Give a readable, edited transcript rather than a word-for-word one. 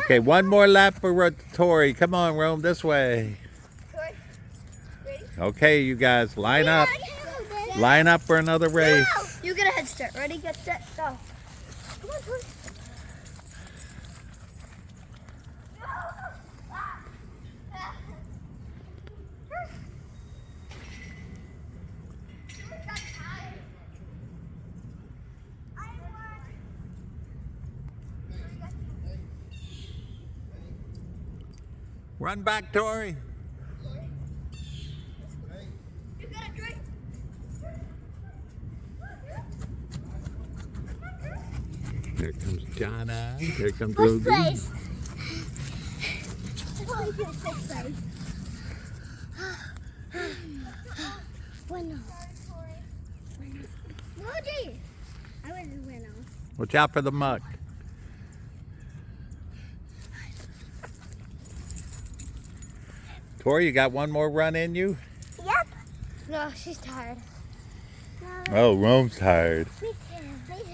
Okay, one more lap for Tori. Come on, Rome, this way. Tori, ready? Okay, you guys, line up. Line up for another race. You get a head start. Ready, get set, go. Come on, Tori. Run back, Tori. You got a drink. Here comes Jana. Here comes First Rosie. place. Winner. Rosie. I was a winner. Watch out for the muck. Tori, you got one more run in you? Yep. No, she's tired. Oh, Rome's tired. Me too. Me too.